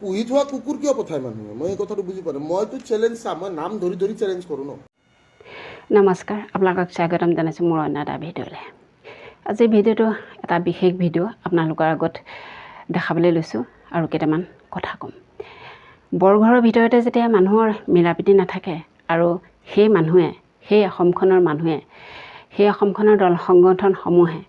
পুহি থোৱা কুকুৰ কিয় পঠায় মানুহে? মই এই কথাটো বুজি পোৱা নাই। মইতো চেলেঞ্জ চাম, মই নাম ধৰি ধৰি চেলেঞ্জ কৰোঁ ন। নমস্কাৰ, আপোনালোকক স্বাগতম জনাইছোঁ মোৰ অন্য এটা ভিডিঅ'লৈ। আজিৰ ভিডিঅ'টো এটা বিশেষ ভিডিঅ' আপোনালোকৰ আগত দেখাবলৈ লৈছোঁ আৰু কেইটামান কথা ক'ম। বৰঘৰৰ ভিতৰতে যেতিয়া মানুহৰ মিলাপ্ৰীতি নাথাকে আৰু সেই অসমখনৰ দল সংগঠনসমূহে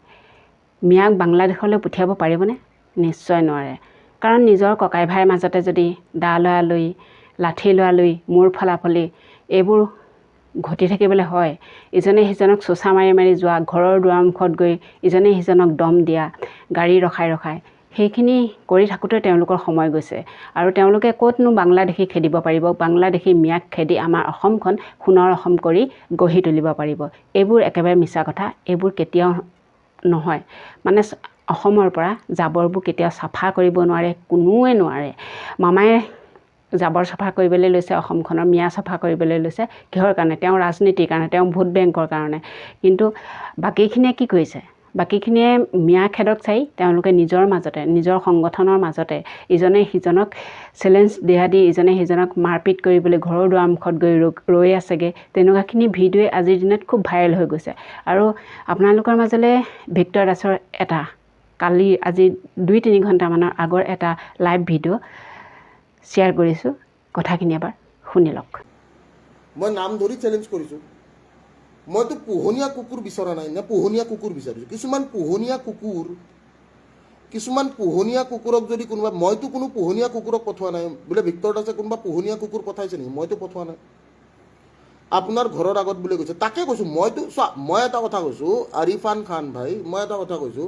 মিয়াক বাংলাদেশলৈ পঠিয়াব পাৰিবনে? নিশ্চয় নোৱাৰে। কাৰণ নিজৰ ককাই ভাইৰ মাজতে যদি দা লৰালৰি, লাঠি লৰালৰি, মূৰ ফলাফলি এইবোৰ ঘটি থাকিবলৈ হয়, ইজনে সিজনক চোচা মাৰি মাৰি যোৱা, ঘৰৰ দুৱাৰমুখত গৈ ইজনে সিজনক দম দিয়া, গাড়ী ৰখাই সেইখিনি কৰি থাকোঁতে তেওঁলোকৰ সময় গৈছে। আৰু তেওঁলোকে ক'তনো বাংলাদেশী খেদিব পাৰিব? বাংলাদেশী মিয়াক খেদি আমাৰ অসমখন সোণৰ অসম কৰি গঢ়ি তুলিব পাৰিব। এইবোৰ একেবাৰে মিছা কথা। এইবোৰ কেতিয়াও নহয়। মানে অসমৰ পৰা জাবৰবোৰ কেতিয়াও চাফা কৰিব নোৱাৰে, কোনোৱে নোৱাৰে। মামাই জাবৰ চাফা কৰিবলৈ লৈছে, অসমখনৰ মিয়া চাফা কৰিবলৈ লৈছে। কিহৰ কাৰণে? তেওঁ ৰাজনীতিৰ কাৰণে, তেওঁ ভোট বেংকৰ কাৰণে। কিন্তু বাকীখিনিয়ে কি কৰিছে? বাকীখিনিয়ে মিয়া খেদক চাই তেওঁলোকে নিজৰ মাজতে, নিজৰ সংগঠনৰ মাজতে ইজনে সিজনক চেলেঞ্জ দিয়া দি ইজনে সিজনক মাৰপিট কৰিবলৈ ঘৰৰ দুৱাৰমুখত গৈ ৰৈ আছেগৈ। তেনেকুৱাখিনি ভিডিঅ'ই আজিৰ দিনত খুব ভাইৰেল হৈ গৈছে। আৰু আপোনালোকৰ মাজলৈ ভিক্টৰ দাসৰ আজি 2-3 ঘণ্টামানৰ আগৰ এটা লাইভ ভিডিঅ' শ্বেয়াৰ কৰিছোঁ। কথাখিনি এবাৰ শুনি লওক। মই নাম ধৰি চেলেঞ্জ কৰিছোঁ। মইতো পোহনীয়া কুকুৰ বিচৰা নাই, নে পোহনীয়া কুকুৰ বিচাৰিছোঁ। কিছুমান পোহনীয়া কুকুৰক যদি কোনোবা, মইতো কোনো পোহনীয়া কুকুৰক পঠোৱা নাই। বোলে ভিক্টৰ দাসে কোনোবা পোহনীয়া কুকুৰ পঠাইছে নেকি? মইতো পঠোৱা নাই। আপোনাৰ ঘৰৰ আগত বুলি কৈছে, তাকে কৈছোঁ। মই এটা কথা কৈছোঁ, আৰিফান খান ভাই, মই এটা কথা কৈছোঁ।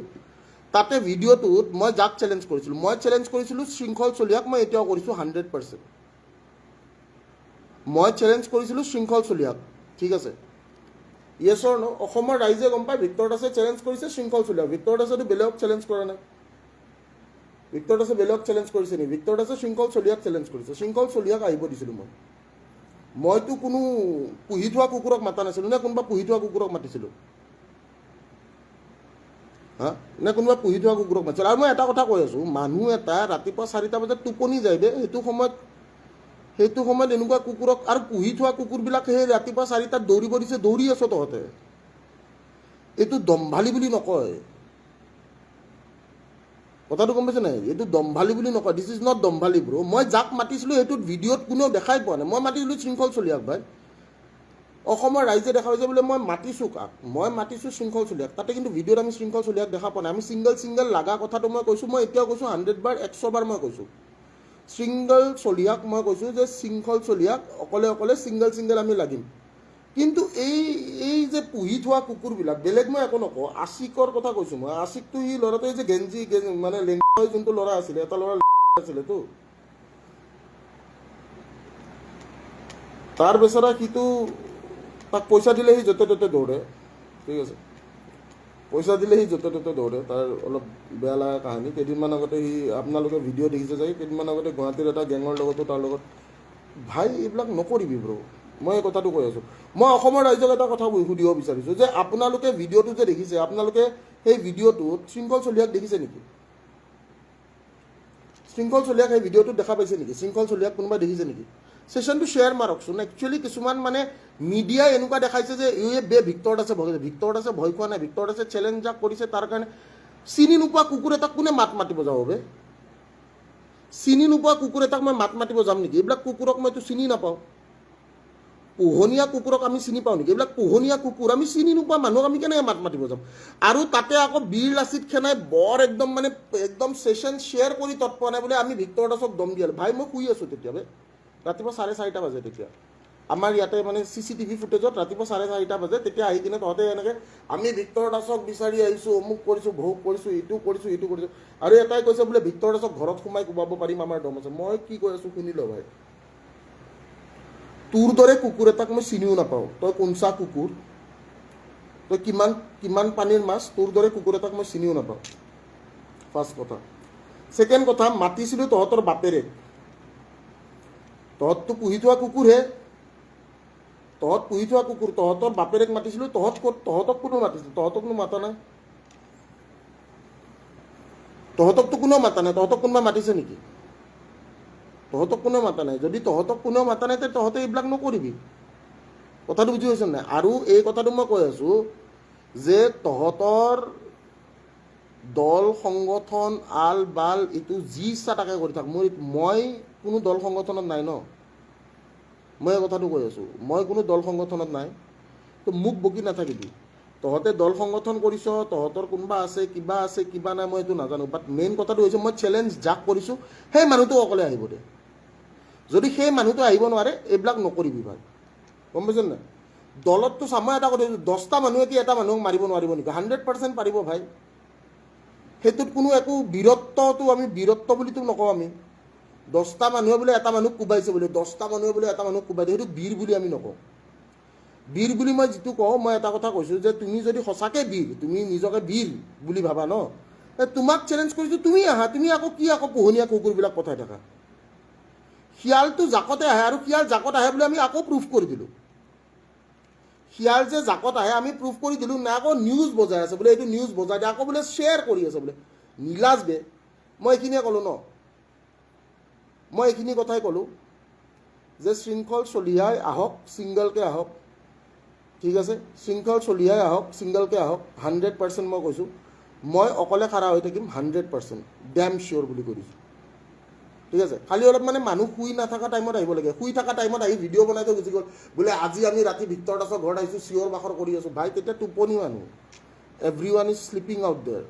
তাতে ভিডিঅ'টোত মই যাক চেলেঞ্জ কৰিছিলোঁ, শৃংখল চলিহাক। মই এতিয়াও কৰিছোঁ 100%। মই চেলেঞ্জ কৰিছিলোঁ শৃংখল চলিহাক, ঠিক আছে। য়েছৰ ন, অসমৰ ৰাইজে গম পায় ভিক্টৰ দাসে চেলেঞ্জ কৰিছে শৃংখল চলিহাক। ভিক্টৰ দাসেতো বেলেগক চেলেঞ্জ কৰা নাই। ভিক্টৰ দাসে বেলেগক চেলেঞ্জ কৰিছে নেকি? ভিক্টৰ দাসে শৃংখল চলিহাক চেলেঞ্জ কৰিছে। শৃংখল চলিহাক আহিব দিছিলোঁ মইতো কোনো পুহি থোৱা কুকুৰক মাতা নাছিলোঁ, নে কোনোবা পুহি থোৱা কুকুৰক মাতিছিলোঁ? নে কোনোবা পুহি থোৱা কুকুৰক মাতিছিল? আৰু মই এটা কথা কৈ আছোঁ, মানুহ এটা ৰাতিপুৱা 4টা বজাত টোপনি যায় দে, সেইটো সময়ত এনেকুৱা কুকুৰক, আৰু পুহি থোৱা কুকুৰবিলাক সেই ৰাতিপুৱা 4টাত দৌৰিব দিছে, দৌৰি আছ তহঁতে। এইটো দম্ভালি বুলি নকয়। কথাটো গম পাইছে নাই? এইটো দম্ভালি বুলি নকয়। দিছ ইজ নট দম্ভালি ব্ৰ'। মই যাক মাতিছিলোঁ সেইটোত ভিডিঅ'ত কোনেও দেখাই পোৱা নাই। মই মাতিছিলোঁ শৃংখল চলিহাক ভাই। অসমৰ ৰাইজে দেখা পাইছে বোলে মই মাতিছোঁ কাক? মই মাতিছোঁ শৃংখল চলিহাক। তাতে কিন্তু ভিডিঅ'ত আমি শৃংখল চলিহাক দেখা পোৱা নাই। আমি ছিংগল লগা কথাটো মই কৈছোঁ, মই এতিয়াও কৈছোঁ 100 বাৰ মই কৈছোঁ। শৃংখল চলিহাক মই কৈছোঁ যে শৃংখল চলিহাক অকলে ছিংগল আমি লাগিম। কিন্তু এই যে পুহি থোৱা কুকুৰবিলাক, বেলেগ মই একো নকওঁ। আশিকৰ কথা কৈছোঁ মই। আশিকটো সি ল'ৰাটো যে গেঞ্জি মানে লেংগা যোনটো ল'ৰা আছিলে, এটা ল'ৰা আছিলেতো, তাৰ বেচেৰা সিটো, তাক পইচা দিলে সি য'তে ত'তে দৌৰে, ঠিক আছে। পইচা দিলে সি য'তে ত'তে দৌৰে। তাৰ অলপ বেয়া লগা কাহিনী। কেইদিনমান আগতে আপোনালোকে ভিডিঅ' দেখিছে চাগে, কেইদিনমান আগতে গুৱাহাটীৰ এটা গেঙৰ লগতো তাৰ লগত। ভাই এইবিলাক নকৰিবি ব্ৰ'। মই এই কথাটো কৈ আছোঁ। মই অসমৰ ৰাইজক এটা কথা সুধিব বিচাৰিছোঁ যে আপোনালোকে ভিডিঅ'টো যে দেখিছে, আপোনালোকে সেই ভিডিঅ'টোত শৃংখল চলিহাক দেখিছে নেকি? শৃংখল চলিহাক সেই ভিডিঅ'টোত দেখা পাইছে নেকি? শৃংখল চলিহাক কোনোবাই দেখিছে নেকি? ছেশ্যনটো শ্বেয়াৰ মাৰকচোন। একচুৱেলি কিছুমান মানে মিডিয়াই এনেকুৱা দেখাইছে যে ভিক্টৰ দাসে ভয় খাইছে। ভিক্টৰ দাসে ভয় খোৱা নাই। ভিক্টৰ দাসে চেলেঞ্জ যাক কৰিছে তাৰ কাৰণে চিনি নোপোৱা কুকুৰ এটাক কোনে মাত মাতিব যাব বে? চিনি নোপোৱা কুকুৰ এটাক মই মাত মাতিব যাম নেকি? এইবিলাক কুকুৰক মইতো চিনি নাপাওঁ। পোহনীয়া কুকুৰক আমি চিনি পাওঁ নেকি? এইবিলাক পোহনীয়া কুকুৰ। আমি চিনি নোপোৱা মানুহক আমি কেনেকৈ মাত মাতিব যাম? আৰু তাতে আকৌ বীৰ লাচিত সেনাই বৰ একদম ছেশ্যন শ্বেয়াৰ কৰি তৎপোৱা নাই বোলে আমি ভিক্টৰ দাসক দম দিয়ালোঁ। ভাই মই শুই আছোঁ তেতিয়া ৰাতিপুৱা 4:30 বাজে। তেতিয়া আমাৰ ইয়াতে মানে CCTV ফুটেজত ৰাতিপুৱা 4:30 বাজে। তেতিয়া আহি কিনে তহঁতে এনেকৈ আমি ভিক্টৰ দাসক বিচাৰি আহিছোঁ, অমুক কৰিছোঁ, ভোগ কৰিছোঁ, ইটো কৰিছোঁ। আৰু এটাই কৈছে বোলে ভিক্টৰ দাসক ঘৰত সোমাই কোবাব পাৰিম, আমাৰ দম আছে। মই কি কৈ আছোঁ শুনি ল ভাই। তোৰ দৰে কুকুৰ এটাক মই চিনিও নাপাওঁ। তই কোনচা কুকুৰ, তই কিমান পানীৰ মাছ, তোৰ দৰে কুকুৰ এটাক মই চিনিও নাপাওঁ। ফাৰ্ষ্ট কথা। ছেকেণ্ড কথা, মাতিছিলোঁ তহঁতৰ বাপেৰে। তহঁততো পুহি থোৱা কুকুৰহে। তহঁত পুহি থোৱা কুকুৰ, তহঁতৰ বাপেৰেক মাতিছিলোঁ। তহঁতক কোনো মাতিছিল? তহঁতকনো মাতা নাই। তহঁতকতো কোনেও মাতা নাই। তহঁতক কোনোবা মাতিছে নেকি? তহঁতক কোনেও মাতা নাই যদি তহঁতক কোনেও মাতা নাই তে তহঁতে এইবিলাক নকৰিবি কথাটো বুজি পাইছ নাই আৰু এই কথাটো মই কৈ আছোঁ যে তহঁতৰ দল সংগঠন আল বাল এইটো যি ইচ্ছা তাকে কৰি থাক মই কোনো দল সংগঠনত নাই ন মই এই কথাটো কৈ আছোঁ মই কোনো দল সংগঠনত নাই তো মোক বকি নাথাকিবি তহঁতে দল সংগঠন কৰিছ তহঁতৰ কোনোবা আছে কিবা নাই মই এইটো নাজানো বাট মেইন কথাটো হৈছে মই চেলেঞ্জ যাক কৰিছোঁ সেই মানুহটো অকলে আহিব দে যদি সেই মানুহটো আহিব নোৱাৰে এইবিলাক নকৰিবি ভাই গম পাইছ নাই দলততো মই এটা কথা 10টা মানুহে কি এটা মানুহক মাৰিব নোৱাৰিব নেকি 100% পাৰিব ভাই সেইটোত কোনো একো বীৰত্বটো আমি বীৰত্ব বুলিতো নকওঁ আমি 10টা মানুহে বোলে এটা মানুহক কোবাইছে বোলে 10টা মানুহে বোলে এটা মানুহক কোবাই দিয়ে সেইটো বীৰ বুলি আমি নকওঁ বীৰ বুলি মই যিটো কওঁ মই এটা কথা কৈছোঁ যে তুমি যদি সঁচাকৈ বীৰ তুমি নিজকে বীৰ বুলি ভাবা ন তোমাক চেলেঞ্জ কৰিছোঁ তুমি আহা তুমি আকৌ পোহনীয়া কুকুৰবিলাক পঠাই থাকা শিয়ালটো জাকতে আহে আৰু শিয়াল জাকত আহে বুলি আমি আকৌ প্ৰুফ কৰি দিলোঁ শিয়াল যে জাকত আহে আমি প্ৰুফ কৰি দিলোঁ নাই আকৌ নিউজ বজাই আছে বোলে এইটো নিউজ বজাই দিয়ে আকৌ বোলে শ্বেয়াৰ কৰি আছে বোলে নীলাজ বে মই এইখিনিয়ে ক'লোঁ ন মই এইখিনি কথাই ক'লোঁ যে শৃংখল চলিহাই আহক ছিংগলকৈ আহক ঠিক আছে শৃংখল চলিহাই আহক ছিংগলকৈ আহক 100% মই কৈছোঁ মই অকলে খাৰা হৈ থাকিম 100% ডেম চিয়'ৰ বুলি কৈ দিছোঁ ঠিক আছে খালি অলপ মানে মানুহ শুই নাথাকা টাইমত আহিব লাগে শুই থকা টাইমত আহি ভিডিঅ' বনাই থৈ গুচি গ'ল বোলে আজি আমি ৰাতি ভিক্টৰ দাসৰ ঘৰত আহিছোঁ চিঞৰ বাখৰ কৰি আছোঁ ভাই তেতিয়া টোপনি মানুহ everyone is sleeping out there